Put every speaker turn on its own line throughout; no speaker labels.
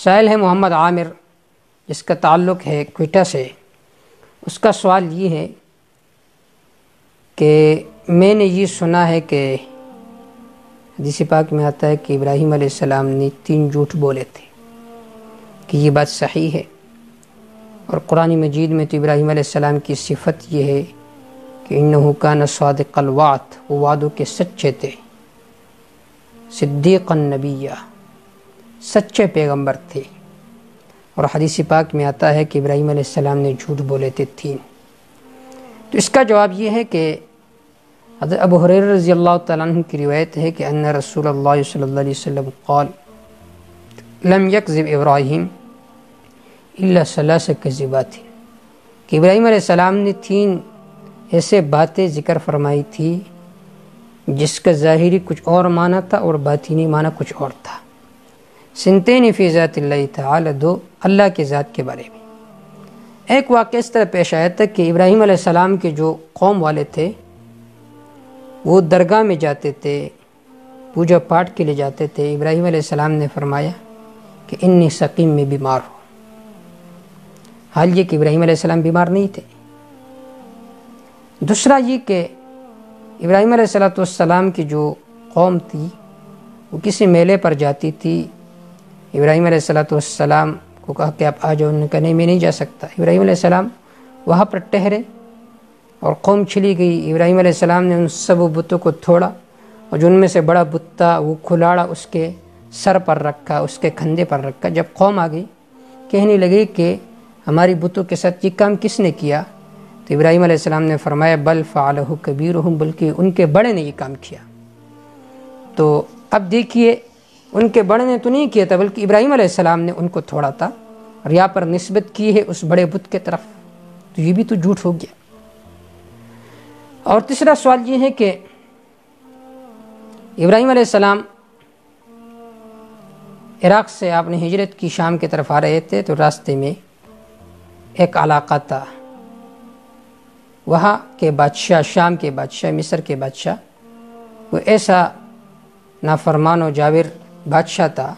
سائل ہے محمد عامر، جس کا تعلق ہے کوئٹہ سے۔ اس کا سوال یہ ہے کہ میں نے یہ سنا ہے کہ حدیث پاک میں آتا ہے کہ ابراہیم علیہ السلام نے 3 جھوٹ بولے تھے، کہ یہ بات صحیح ہے؟ اور قرآن مجید میں تو ابراہیم علیہ السلام کی صفت یہ ہے کہ انہ کان صادق الوعد، وہ وعدوں کے سچے تھے، صدیقا نبیہ، سچے پیغمبر تھے۔ اور حدیث پاک میں آتا ہے کہ ابراہیم علیہ السلام نے جھوٹ بولے تھے 3۔ تو اس کا جواب یہ ہے کہ حضرت ابو ہریرہ رضی اللہ تعالیٰ عنہ کی روایت ہے کہ ان رسول اللہ صلی اللہ علیہ وسلم قال لم یکذب ابراہیم الا 3 کذبات، کہ ابراہیم علیہ السلام نے 3 ایسے باتیں ذکر فرمائی تھی جس کا ظاہری کچھ اور معنی تھا اور باطنی معنی کچھ اور تھا۔ سنتین فی ذات اللہ تعالی، 2 اللہ کے ذات کے بارے میں۔ ایک واقعہ اس طرح پیش آیا تھا کہ ابراہیم علیہ السلام کے جو قوم والے تھے وہ درگاہ میں جاتے تھے، پوجا پاٹ کے لیے جاتے تھے۔ ابراہیم علیہ السلام نے فرمایا کہ انی سقیم، میں بیمار ہوں۔ حال یہ کہ ابراہیم علیہ السلام بیمار نہیں تھے۔ دوسرا یہ کہ ابراہیم علیہ السلام کی جو قوم تھی وہ کسی میلے پر جاتی تھی۔ ابراہیم علیہ السلام کو کہا کہ آپ آ جاؤ، انہوں نے کہا نہیں میں نہیں جا سکتا۔ ابراہیم علیہ السلام وہاں پر ٹھہرے اور قوم چلی گئی۔ ابراہیم علیہ السلام نے ان سب بتوں کو توڑا، اور جو ان میں سے بڑا بت تھا وہ کھلاڑا اس کے سر پر رکھا، اس کے کندھے پر رکھا۔ جب قوم آ گئی کہنے لگی کہ ہماری بتوں کے ساتھ یہ کام کس نے کیا؟ تو ابراہیم علیہ السلام نے فرمایا بل فعلہ کبیرہم، بلکہ ان کے بڑے نے یہ کام کیا۔ تو اب دیکھیے ان کے بڑے نے تو نہیں کیا تھا، بلکہ ابراہیم علیہ السلام نے ان کو توڑا تھا، اور یہاں پر نسبت کی ہے اس بڑے بت کے طرف، تو یہ بھی تو جھوٹ ہو گیا۔ اور تیسرا سوال یہ ہے کہ ابراہیم علیہ السلام عراق سے آپ نے ہجرت کی، شام کی طرف آ رہے تھے، تو راستے میں ایک علاقہ تھا، وہاں کے بادشاہ، شام کے بادشاہ، مصر کے بادشاہ، وہ ایسا نافرمان و جاور بادشاہ تھا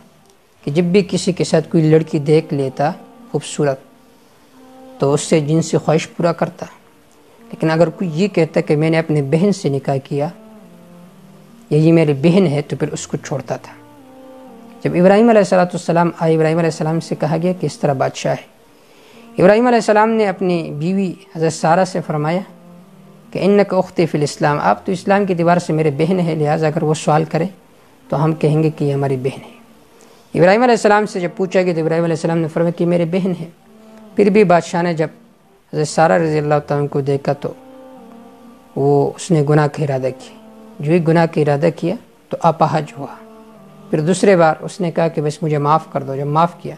کہ جب بھی کسی کے ساتھ کوئی لڑکی دیکھ لیتا خوبصورت تو اس سے جنسی خواہش پورا کرتا، لیکن اگر کوئی یہ کہتا کہ میں نے اپنے بہن سے نکاح کیا یا یہ میری بہن ہے تو پھر اس کو چھوڑتا تھا۔ جب ابراہیم علیہ السلام آئے، ابراہیم علیہ السلام سے کہا گیا کہ اس طرح بادشاہ ہے۔ ابراہیم علیہ السلام نے اپنی بیوی حضرت سارہ سے فرمایا کہ انک اختی فی الاسلام، آپ تو اسلام کی دیوار سے میرے بہن ہے، لہٰذا اگر وہ سوال کرے تو ہم کہیں گے کہ یہ ہماری بہن ہے۔ ابراہیم علیہ السلام سے جب پوچھا گیا تو ابراہیم علیہ السلام نے فرمایا کہ میرے بہن ہے۔ پھر بھی بادشاہ نے جب حضرت سارہ رضی اللہ تعالیٰ کو دیکھا تو اس نے گناہ کا ارادہ کیا۔ جو ہی گناہ کا ارادہ کیا تو اپاہج ہوا۔ پھر دوسرے بار اس نے کہا کہ بس مجھے معاف کر دو، جب معاف کیا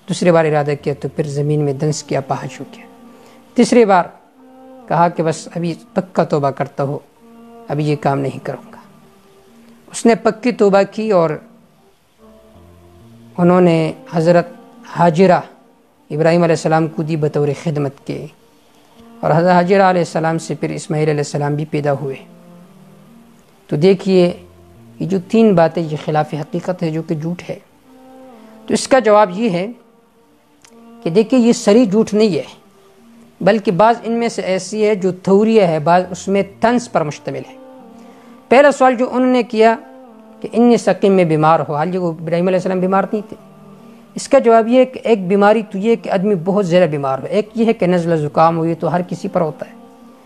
دوسری بار ارادہ کیا تو پھر زمین میں دنس کیا، اپاہج ہو گیا۔ تیسری بار کہا کہ بس ابھی پکا توبہ کرتا ہو، ابھی یہ کام نہیں کروں گا۔ اس نے پکی توبہ کی اور انہوں نے حضرت ہاجرہ ابراہیم علیہ السلام کو دی بطور خدمت کے، اور حضرت ہاجرہ علیہ السلام سے پھر اسماعیل علیہ السلام بھی پیدا ہوئے۔ تو دیکھیے یہ جو 3 باتیں یہ خلاف حقیقت ہے، جو کہ جھوٹ ہے۔ تو اس کا جواب یہ ہے کہ دیکھیے یہ صریح جھوٹ نہیں ہے، بلکہ بعض ان میں سے ایسی ہے جو تھوریہ ہے، بعض اس میں طنز پر مشتمل ہے۔ پہلا سوال جو انہوں نے کیا کہ انی سقیم، میں بیمار ہو، حال یہ وہ ابراہیم علیہ السلام بیمار نہیں تھے۔ اس کا جواب یہ ہے کہ ایک بیماری تو یہ کہ آدمی بہت زیادہ بیمار ہو، ایک یہ ہے کہ نزلہ زکام ہو، یہ تو ہر کسی پر ہوتا ہے،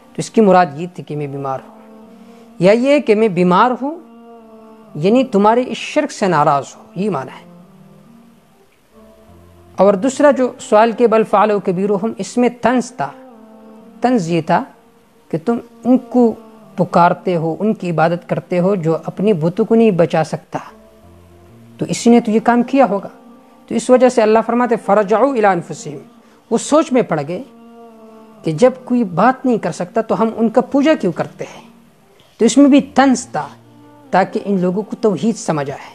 تو اس کی مراد یہ تھی کہ میں بیمار ہوں، یا یہ کہ میں بیمار ہوں یعنی تمہارے اس شرک سے ناراض ہو، یہ معنی ہے۔ اور دوسرا جو سوال کے بل فعلوا کبیرہم، اس میں طنز تھا۔ طنز یہ تھا کہ تم ان کو پکارتے ہو، ان کی عبادت کرتے ہو جو اپنی بتوں کو نہیں بچا سکتا، تو اسی نے تو یہ کام کیا ہوگا۔ تو اس وجہ سے اللہ فرماتے فرجعوا الی انفسہم، وہ سوچ میں پڑ گئے کہ جب کوئی بات نہیں کر سکتا تو ہم ان کا پوجا کیوں کرتے ہیں۔ تو اس میں بھی طنز تھا تاکہ ان لوگوں کو توحید سمجھ آئے۔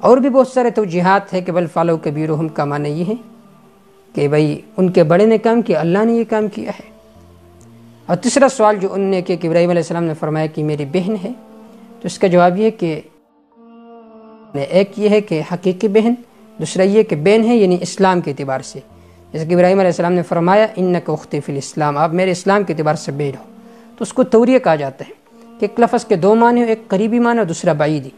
اور بھی بہت سارے توجیہات ہے کہ بل فعلوا کبیرہم کا معنی یہ ہے کہ بھئی ان کے بڑے نے کام کیا، اللہ نے یہ کام کیا ہے۔ اور تیسرا سوال جو انہوں نے کیا کہ ابراہیم علیہ السلام نے فرمایا کہ میری بہن ہے، تو اس کا جواب یہ ہے کہ ایک یہ ہے کہ حقیقی بہن، دوسرا یہ کہ بہن ہے یعنی اسلام کے اعتبار سے، جیسے کہ ابراہیم علیہ السلام نے فرمایا انک اختی فی الاسلام، آپ میرے اسلام کے اعتبار سے بہن ہو، تو اس کو توریہ کہا جاتا ہے کہ ایک لفظ کے دو معنی ہو، ایک قریبی معنی اور دوسرا بعیدی،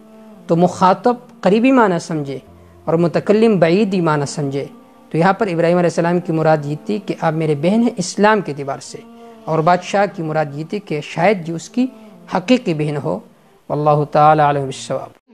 تو مخاطب قریبی معنی سمجھے اور متکلم بعیدی معنی سمجھے، تو یہاں پر ابراہیم علیہ السلام کی مراد یہ تھی کہ آپ میرے بہن ہیں اسلام کے اعتبار سے، اور بادشاہ کی مراد یہ تھی کہ شاید جو اس کی حقیقی بہن ہو۔ واللہ تعالی علیہ بالصواب۔